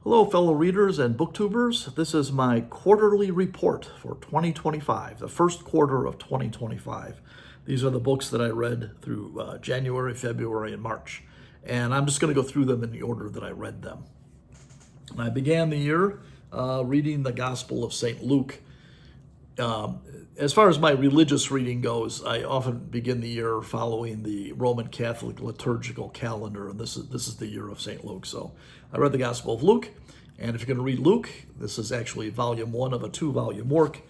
Hello, fellow readers and booktubers. This is my quarterly report for 2025, the first quarter of 2025. These are the books that I read through January, February, and March. And I'm just going to go through them in the order that I read them. And I began the year reading the Gospel of St. Luke. As far as my religious reading goes, I often begin the year following the Roman Catholic liturgical calendar, and this is the year of St. Luke. So I read the Gospel of Luke, and if you're going to read Luke, this is actually volume 1 of a 2-volume work.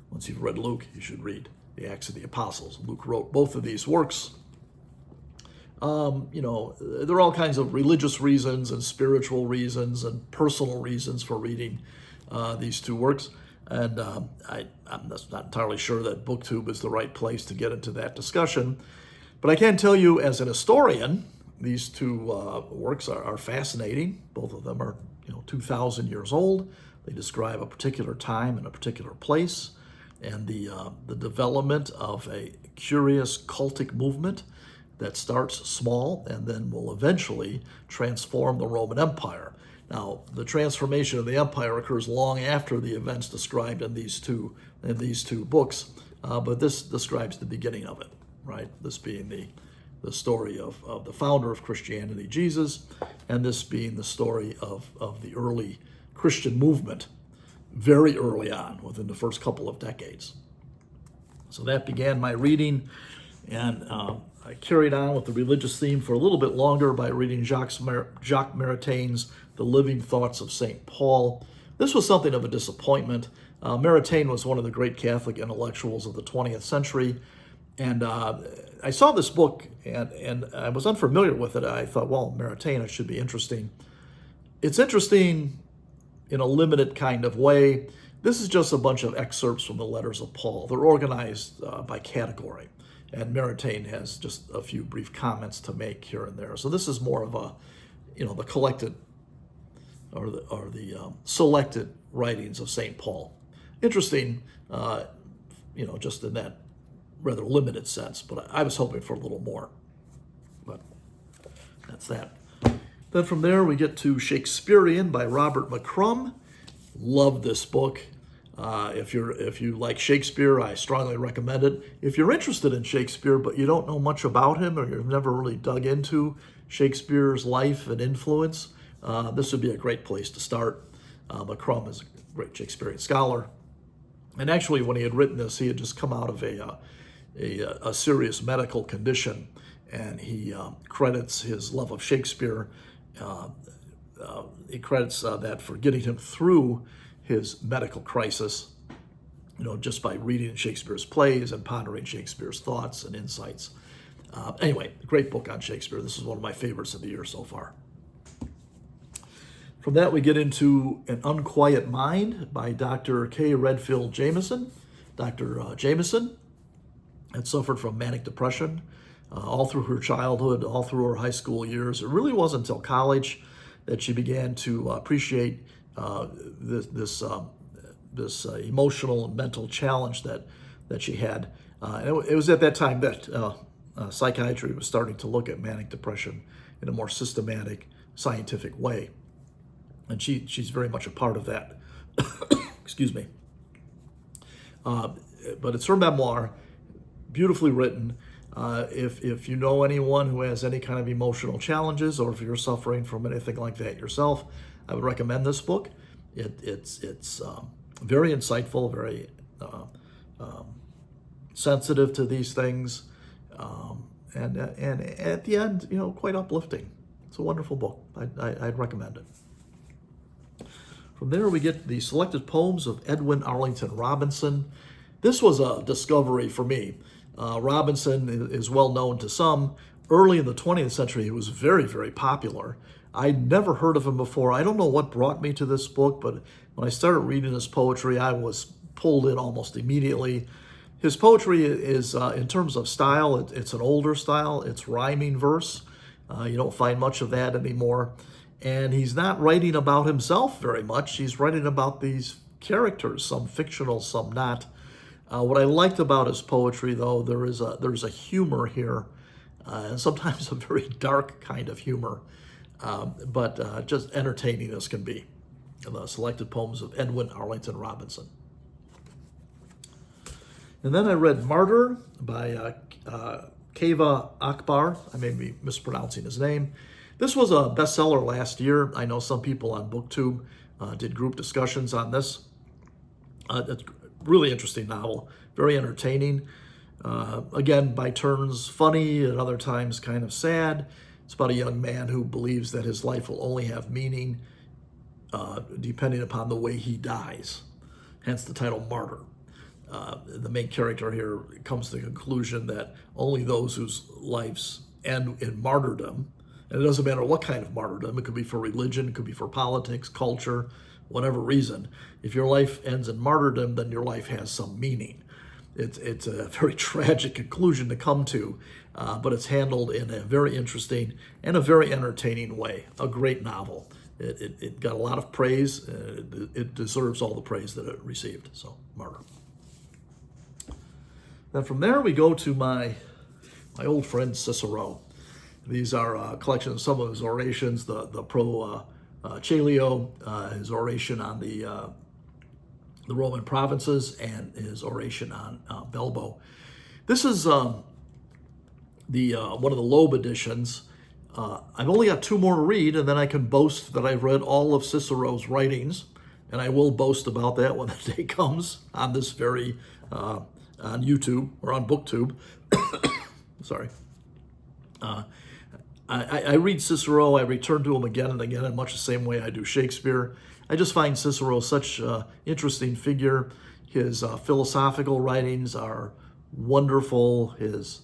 Once you've read Luke, you should read the Acts of the Apostles. Luke wrote both of these works. There are all kinds of religious reasons and spiritual reasons and personal reasons for reading these two works. And I'm just not entirely sure that BookTube is the right place to get into that discussion. But I can tell you, as an historian, these two works are fascinating. Both of them are 2,000 years old. They describe a particular time and a particular place, and the development of a curious cultic movement that starts small and then will eventually transform the Roman Empire. Now, the transformation of the empire occurs long after the events described in these two books, but this describes the beginning of it, right? This being the story of the founder of Christianity, Jesus, and this being the story of the early Christian movement, very early on, within the first couple of decades. So that began my reading, and I carried on with the religious theme for a little bit longer by reading Jacques Maritain's The Living Thoughts of St. Paul. This was something of a disappointment. Maritain was one of the great Catholic intellectuals of the 20th century, and I saw this book, and I was unfamiliar with it. I thought, well, Maritain, it should be interesting. It's interesting in a limited kind of way. This is just a bunch of excerpts from the letters of Paul. They're organized by category, and Maritain has just a few brief comments to make here and there. So this is more of a, the collected or the selected writings of St. Paul. Interesting, just in that rather limited sense, but I was hoping for a little more. But that's that. Then from there we get to Shakespearean by Robert McCrum. Love this book. If you like Shakespeare, I strongly recommend it. If you're interested in Shakespeare, but you don't know much about him, or you've never really dug into Shakespeare's life and influence, this would be a great place to start. McCrum is a great Shakespearean scholar. And actually, when he had written this, he had just come out of a serious medical condition, and he credits his love of Shakespeare. He credits that for getting him through his medical crisis, just by reading Shakespeare's plays and pondering Shakespeare's thoughts and insights. Anyway, great book on Shakespeare. This is one of my favorites of the year so far. From that, we get into An Unquiet Mind by Dr. K. Redfield Jamison. Dr. Jamison had suffered from manic depression all through her childhood, all through her high school years. It really wasn't until college that she began to appreciate this emotional and mental challenge that she had. It was at that time that psychiatry was starting to look at manic depression in a more systematic, scientific way. And she's very much a part of that. Excuse me. But it's her memoir, beautifully written. If you know anyone who has any kind of emotional challenges, or if you're suffering from anything like that yourself, I would recommend this book. It's very insightful, very sensitive to these things, and at the end, quite uplifting. It's a wonderful book. I'd recommend it. From there, we get the selected poems of Edwin Arlington Robinson. This was a discovery for me. Robinson is well known to some. Early in the 20th century, he was very, very popular. I'd never heard of him before. I don't know what brought me to this book, but when I started reading his poetry, I was pulled in almost immediately. His poetry is, in terms of style, it's an older style. It's rhyming verse. You don't find much of that anymore. And he's not writing about himself very much. He's writing about these characters, some fictional, some not. What I liked about his poetry, though, there's a humor here, and sometimes a very dark kind of humor, but just entertaining as can be. the selected poems of Edwin Arlington Robinson. And then I read Martyr by Kaveh Akbar. I may be mispronouncing his name. This was a bestseller last year. I know some people on BookTube did group discussions on this. It's a really interesting novel, very entertaining. Again, by turns funny, at other times kind of sad. It's about a young man who believes that his life will only have meaning depending upon the way he dies, hence the title Martyr. The main character here comes to the conclusion that only those whose lives end in martyrdom, and it doesn't matter what kind of martyrdom, it could be for religion, it could be for politics, culture, whatever reason. If your life ends in martyrdom, then your life has some meaning. It's a very tragic conclusion to come to, but it's handled in a very interesting and a very entertaining way. A great novel. It got a lot of praise. It deserves all the praise that it received. So, Martyr. Then from there we go to my old friend Cicero. These are a collection of some of his orations, the Caelio, his oration on the Roman provinces, and his oration on Balbo. This is one of the Loeb editions. I've only got 2 more to read, and then I can boast that I've read all of Cicero's writings, and I will boast about that when the day comes on this very on YouTube or on BookTube. Sorry. I read Cicero, I return to him again and again in much the same way I do Shakespeare. I just find Cicero such an interesting figure. His philosophical writings are wonderful. His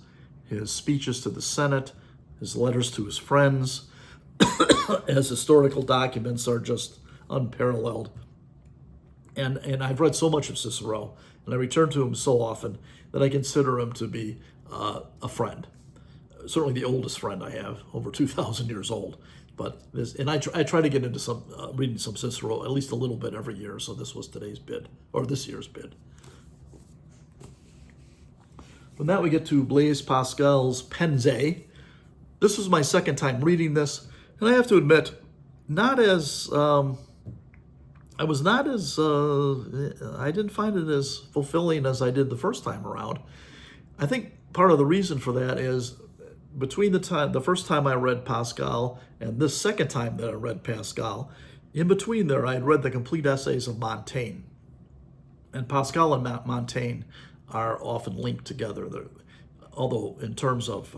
speeches to the Senate, his letters to his friends, his historical documents are just unparalleled. And I've read so much of Cicero, and I return to him so often that I consider him to be a friend. Certainly the oldest friend I have, over 2,000 years old. But I try to get into some reading some Cicero at least a little bit every year. So this was today's bid, or this year's bid. From that we get to Blaise Pascal's Pensees. This was my second time reading this, and I have to admit, I didn't find it as fulfilling as I did the first time around. I think part of the reason for that is between the first time I read Pascal and this second time that I read Pascal, in between there I had read the complete essays of Maritain. And Pascal and Maritain are often linked together. Although in terms of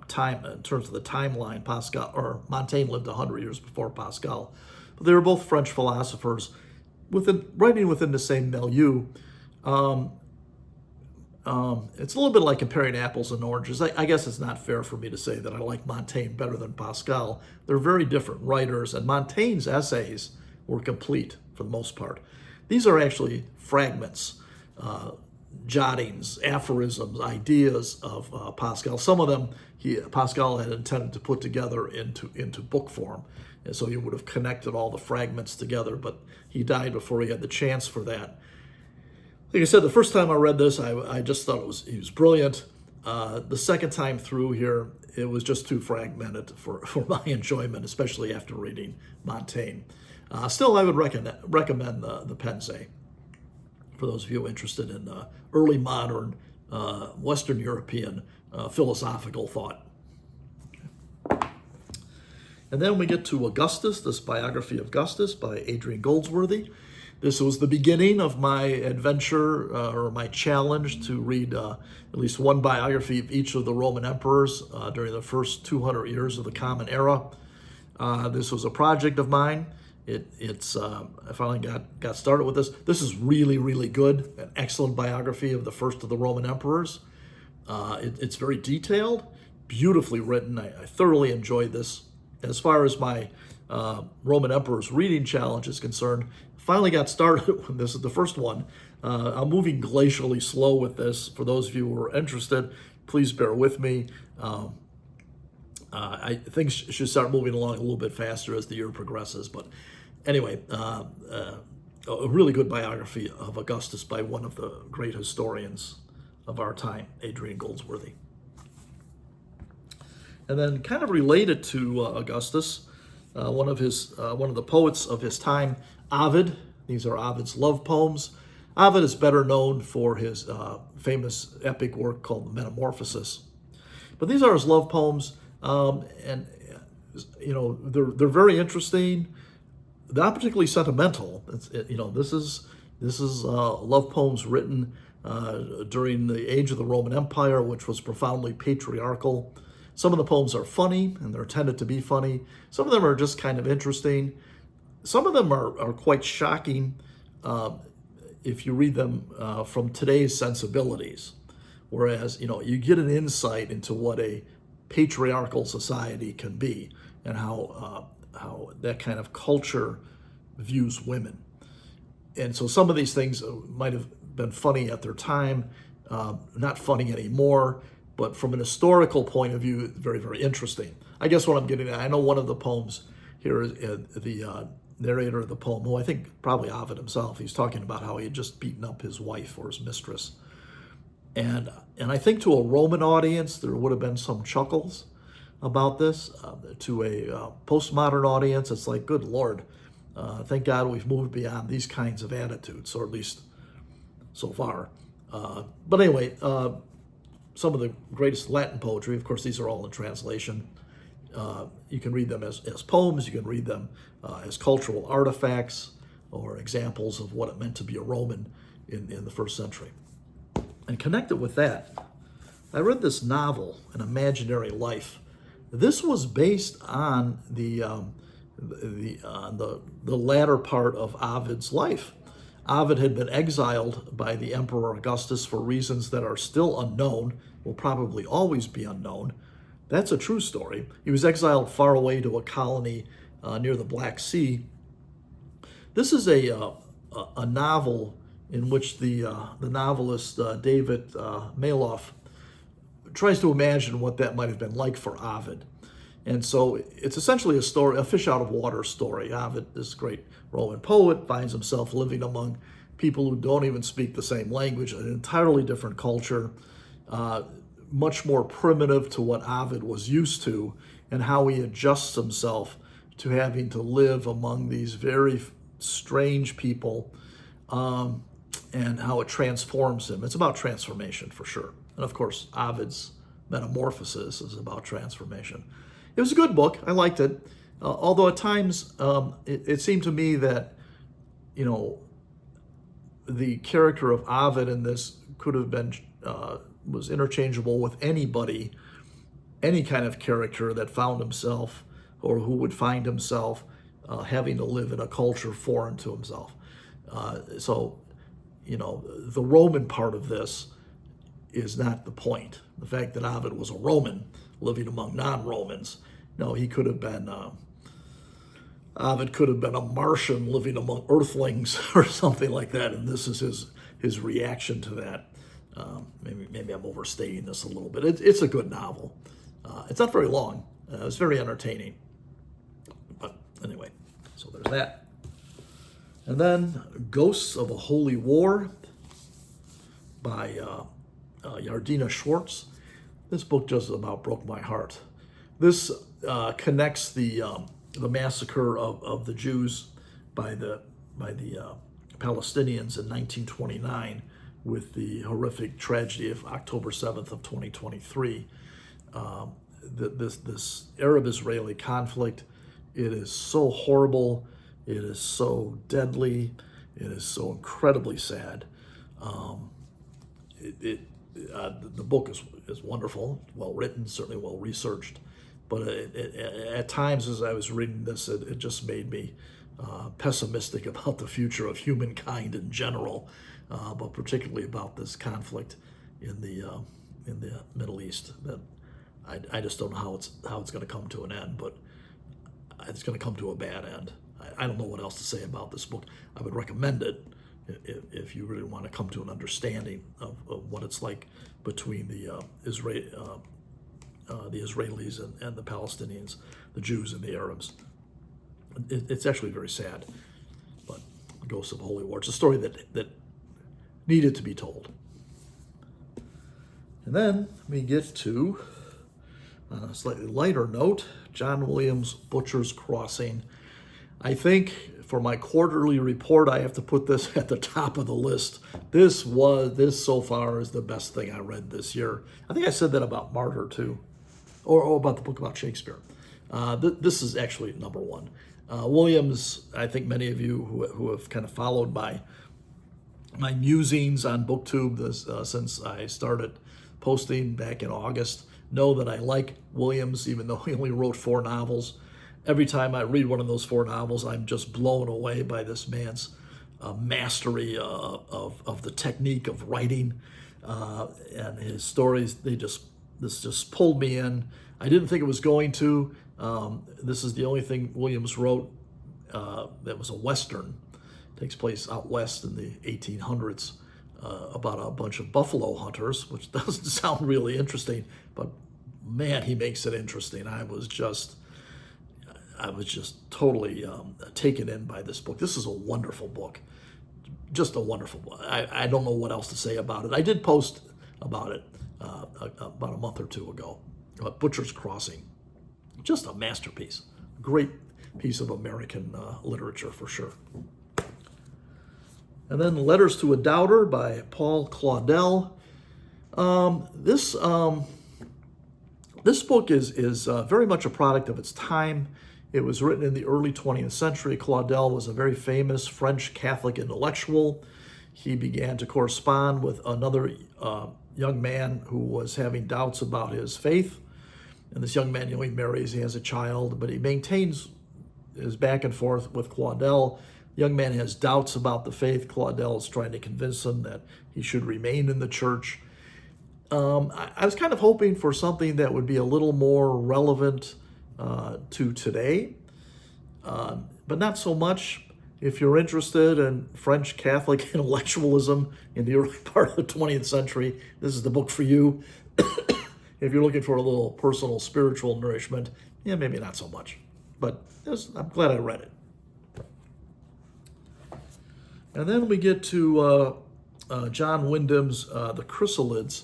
time, in terms of the timeline, Maritain lived 100 years before Pascal. But they were both French philosophers writing within the same milieu. It's a little bit like comparing apples and oranges. I guess it's not fair for me to say that I like Maritain better than Pascal. They're very different writers, and Martain's essays were complete for the most part. These are actually fragments, jottings, aphorisms, ideas of Pascal. Some of them Pascal had intended to put together into book form, and so he would have connected all the fragments together, but he died before he had the chance for that. Like I said, the first time I read this, I just thought he was brilliant. The second time through here, it was just too fragmented for my enjoyment, especially after reading Maritain. Still, I would recommend the Pensees for those of you interested in early modern Western European philosophical thought. And then we get to Augustus, this biography of Augustus by Adrian Goldsworthy. This was the beginning of my adventure or my challenge to read at least one biography of each of the Roman emperors during the first 200 years of the Common Era. This was a project of mine. I finally got started with this. This is really, really good. An excellent biography of the first of the Roman emperors. It's very detailed, beautifully written. I thoroughly enjoyed this. As far as my Roman emperors reading challenge is concerned, finally got started when this is the first one. I'm moving glacially slow with this. For those of you who are interested, please bear with me. I think should start moving along a little bit faster as the year progresses. But anyway, a really good biography of Augustus by one of the great historians of our time, Adrian Goldsworthy. And then kind of related to Augustus, one of the poets of his time, Ovid. These are Ovid's love poems. Ovid is better known for his famous epic work called the Metamorphoses. But these are his love poems, and they're very interesting. They're not particularly sentimental. This is love poems written during the age of the Roman Empire, which was profoundly patriarchal. Some of the poems are funny, and they're intended to be funny. Some of them are just kind of interesting. Some of them are quite shocking if you read them from today's sensibilities. Whereas, you get an insight into what a patriarchal society can be and how that kind of culture views women. And so some of these things might have been funny at their time, not funny anymore, but from an historical point of view, very, very interesting. I guess what I'm getting at, I know one of the poems here is the narrator of the poem, who I think probably Ovid himself, he's talking about how he had just beaten up his wife or his mistress. And I think to a Roman audience, there would have been some chuckles about this. To a postmodern audience, it's like, good Lord, thank God we've moved beyond these kinds of attitudes, or at least so far. But anyway, some of the greatest Latin poetry, of course, these are all in translation. You can read them as poems, you can read them as cultural artifacts or examples of what it meant to be a Roman in the first century. And connected with that, I read this novel, An Imaginary Life. This was based on the latter part of Ovid's life. Ovid had been exiled by the Emperor Augustus for reasons that are still unknown, will probably always be unknown. That's a true story. He was exiled far away to a colony near the Black Sea. This is a novel in which the novelist David Malouf tries to imagine what that might have been like for Ovid. And so it's essentially a story, a fish out of water story. Ovid, this great Roman poet, finds himself living among people who don't even speak the same language, an entirely different culture, much more primitive to what Ovid was used to, and how he adjusts himself to having to live among these very strange people, and how it transforms him. It's about transformation for sure. And of course, Ovid's Metamorphoses is about transformation. It was a good book. I liked it. Although at times it seemed to me that, the character of Ovid in this could have been, was interchangeable with anybody, any kind of character that found himself or who would find himself having to live in a culture foreign to himself. So, the Roman part of this is not the point. The fact that Ovid was a Roman living among non-Romans. No, he could have been, Ovid could have been a Martian living among Earthlings or something like that, and this is his reaction to that. Maybe I'm overstating this a little bit. It's a good novel. It's not very long. It's very entertaining. But anyway, so there's that. And then Ghosts of a Holy War by Yardena Schwartz. This book just about broke my heart. This connects the massacre of the Jews by the Palestinians in 1929 with the horrific tragedy of October 7th of 2023. This Arab-Israeli conflict, it is so horrible, it is so deadly, it is so incredibly sad. The book is wonderful, well written, certainly well researched, but at times as I was reading this, it just made me pessimistic about the future of humankind in general, but particularly about this conflict in the Middle East. That I just don't know how it's going to come to an end, but it's going to come to a bad end. I don't know what else to say about this book. I would recommend it if you really want to come to an understanding of what it's like between the Israelis and the Palestinians, the Jews and the Arabs. It's actually very sad, but Ghosts of Holy War. It's a story that needed to be told. And then we get to On a slightly lighter note, John Williams' Butcher's Crossing. I think for my quarterly report, I have to put this at the top of the list. This so far is the best thing I read this year. I think I said that about Martyr too, or about the book about Shakespeare. This is actually number one. Williams, I think many of you who have kind of followed my musings on BookTube since I started posting back in August know that I like Williams, even though he only wrote 4 novels. Every time I read one of those 4 novels, I'm just blown away by this man's mastery of the technique of writing, and his stories. This just pulled me in. I didn't think it was going to. This is the only thing Williams wrote that was a Western. It takes place out west in the 1800s about a bunch of buffalo hunters, which doesn't sound really interesting, but man, he makes it interesting. I was just totally taken in by this book. This is a wonderful book, just a wonderful book. I don't know what else to say about it. I did post about it about a month or two ago. Butcher's Crossing, just a masterpiece. Great piece of American literature for sure. And then Letters to a Doubter by Paul Claudel. This book is very much a product of its time. It was written in the early 20th century. Claudel was a very famous French Catholic intellectual. He began to correspond with another young man who was having doubts about his faith. And this young man, he marries, he has a child, but he maintains his back and forth with Claudel. The young man has doubts about the faith. Claudel is trying to convince him that he should remain in the church. I was kind of hoping for something that would be a little more relevant to today, but not so much. If you're interested in French Catholic intellectualism in the early part of the 20th century, this is the book for you. If you're looking for a little personal spiritual nourishment, yeah, maybe not so much, but I'm glad I read it. And then we get to John Wyndham's The Chrysalids.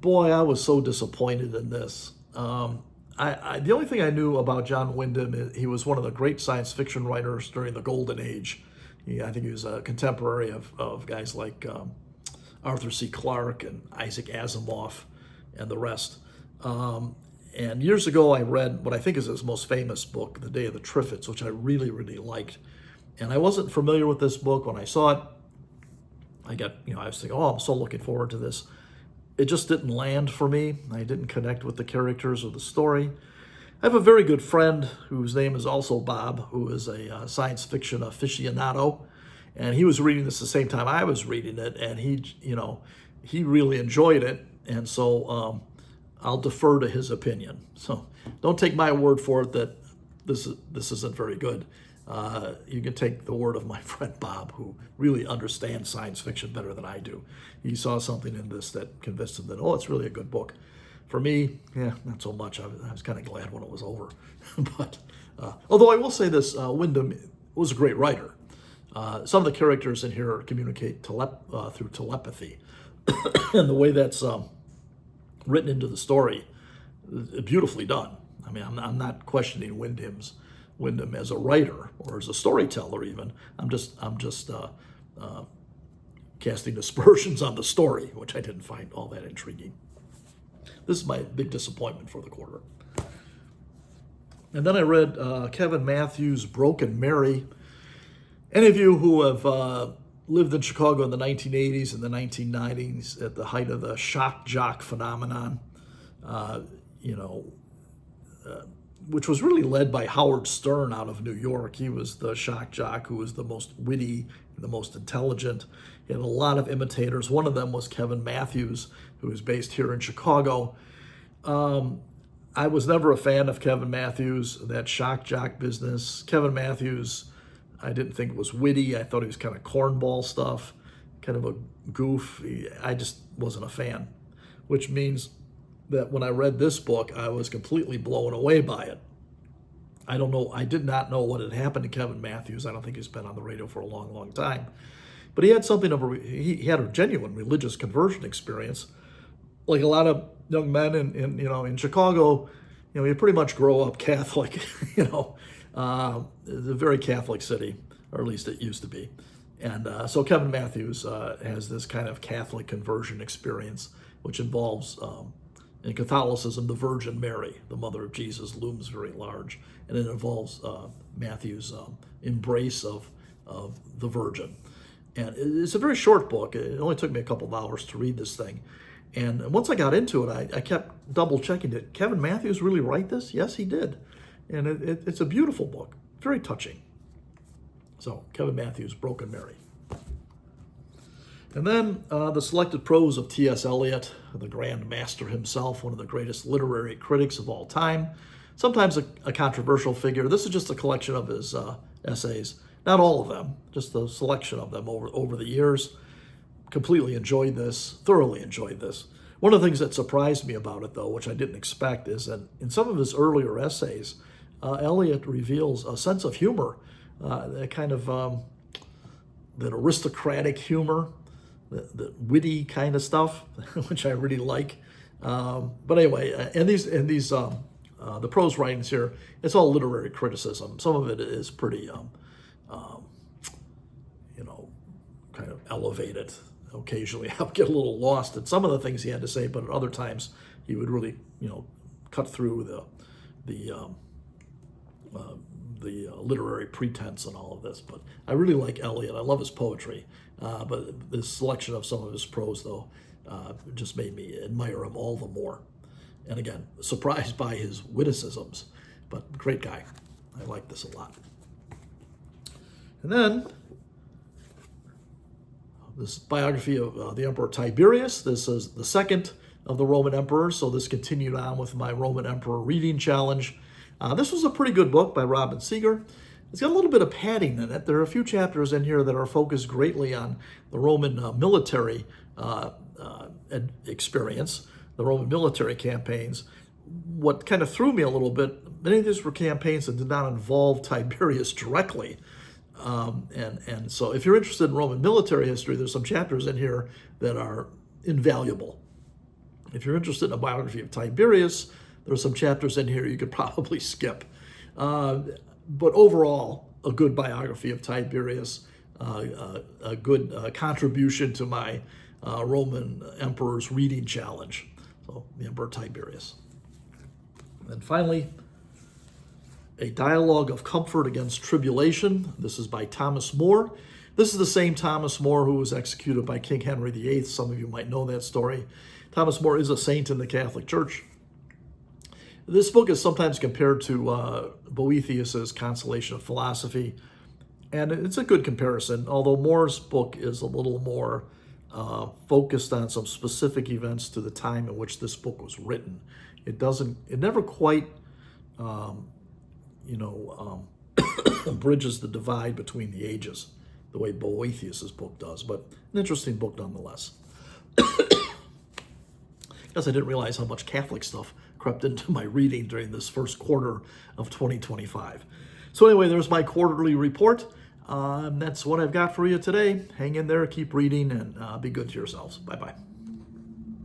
Boy, I was so disappointed in this. The only thing I knew about John Wyndham is he was one of the great science fiction writers during the Golden Age. I think he was a contemporary of guys like Arthur C. Clarke and Isaac Asimov and the rest. And years ago, I read what I think is his most famous book, The Day of the Triffids, which I really, really liked. And I wasn't familiar with this book. When I saw it, I was thinking, oh, I'm so looking forward to this. It just didn't land for me. I didn't connect with the characters or the story. I have a very good friend whose name is also Bob, who is a science fiction aficionado, and he was reading this the same time I was reading it, and he really enjoyed it, and so I'll defer to his opinion. So don't take my word for it that this isn't very good. You can take the word of my friend Bob, who really understands science fiction better than I do. He saw something in this that convinced him that, oh, it's really a good book. For me, yeah, not so much. I was kind of glad when it was over. But although I will say this, Wyndham was a great writer. Some of the characters in here communicate through telepathy. And the way that's written into the story, beautifully done. I mean, I'm not questioning Wyndham as a writer or as a storyteller even. I'm just casting aspersions on the story, which I didn't find all that intriguing. This is my big disappointment for the quarter. And then I read Kevin Matthews' Broken Mary. Any of you who have lived in Chicago in the 1980s and the 1990s at the height of the shock jock phenomenon, which was really led by Howard Stern out of New York. He was the shock jock who was the most witty, the most intelligent. He had a lot of imitators. One of them was Kevin Matthews, who is based here in Chicago. I was never a fan of Kevin Matthews, that shock jock business. Kevin Matthews, I didn't think was witty. I thought he was kind of cornball stuff, kind of a goof. I just wasn't a fan, which means that when I read this book, I was completely blown away by it. I don't know. I did not know what had happened to Kevin Matthews. I don't think he's been on the radio for a long, long time. But he had something of he had a genuine religious conversion experience. Like a lot of young men in Chicago, you pretty much grow up Catholic, it's a very Catholic city, or at least it used to be. And so Kevin Matthews has this kind of Catholic conversion experience, which involves, in Catholicism, the Virgin Mary, the mother of Jesus, looms very large. And it involves Matthew's embrace of the Virgin. And it's a very short book. It only took me a couple of hours to read this thing. And once I got into it, I kept double checking, did Kevin Matthews really write this? Yes, he did. And it's a beautiful book, very touching. So, Kevin Matthews, Broken Mary. And then the selected prose of T.S. Eliot, the Grand Master himself, one of the greatest literary critics of all time, sometimes a controversial figure. This is just a collection of his essays. Not all of them, just a selection of them over the years. Completely enjoyed this, thoroughly enjoyed this. One of the things that surprised me about it, though, which I didn't expect, is that in some of his earlier essays, Eliot reveals a sense of humor, that kind of that aristocratic humor, the witty kind of stuff, which I really like. But anyway, and these the prose writings here, it's all literary criticism. Some of it is pretty, kind of elevated. Occasionally I'll get a little lost at some of the things he had to say, but at other times he would really, cut through the literary pretense and all of this. But I really like Eliot. I love his poetry. But this selection of some of his prose, though, just made me admire him all the more. And again, surprised by his witticisms, but great guy. I like this a lot. And then this biography of the Emperor Tiberius. This is the second of the Roman emperors, so this continued on with my Roman Emperor reading challenge. This was a pretty good book by Robin Seeger. It's got a little bit of padding in it. There are a few chapters in here that are focused greatly on the Roman military experience, the Roman military campaigns. What kind of threw me a little bit, many of these were campaigns that did not involve Tiberius directly. And so if you're interested in Roman military history, there's some chapters in here that are invaluable. If you're interested in a biography of Tiberius, there are some chapters in here you could probably skip. But overall, a good biography of Tiberius, a good contribution to my Roman emperor's reading challenge. So the Emperor Tiberius. And finally, A Dialogue of Comfort Against Tribulation. This is by Thomas More. This is the same Thomas More who was executed by King Henry VIII. Some of you might know that story. Thomas More is a saint in the Catholic Church. This book is sometimes compared to Boethius's Consolation of Philosophy, and it's a good comparison, although More's book is a little more focused on some specific events to the time in which this book was written. It never quite bridges the divide between the ages the way Boethius's book does, but an interesting book nonetheless. Guess I didn't realize how much Catholic stuff crept into my reading during this first quarter of 2025. So anyway, there's my quarterly report. That's what I've got for you today. Hang in there, keep reading, and be good to yourselves. Bye-bye.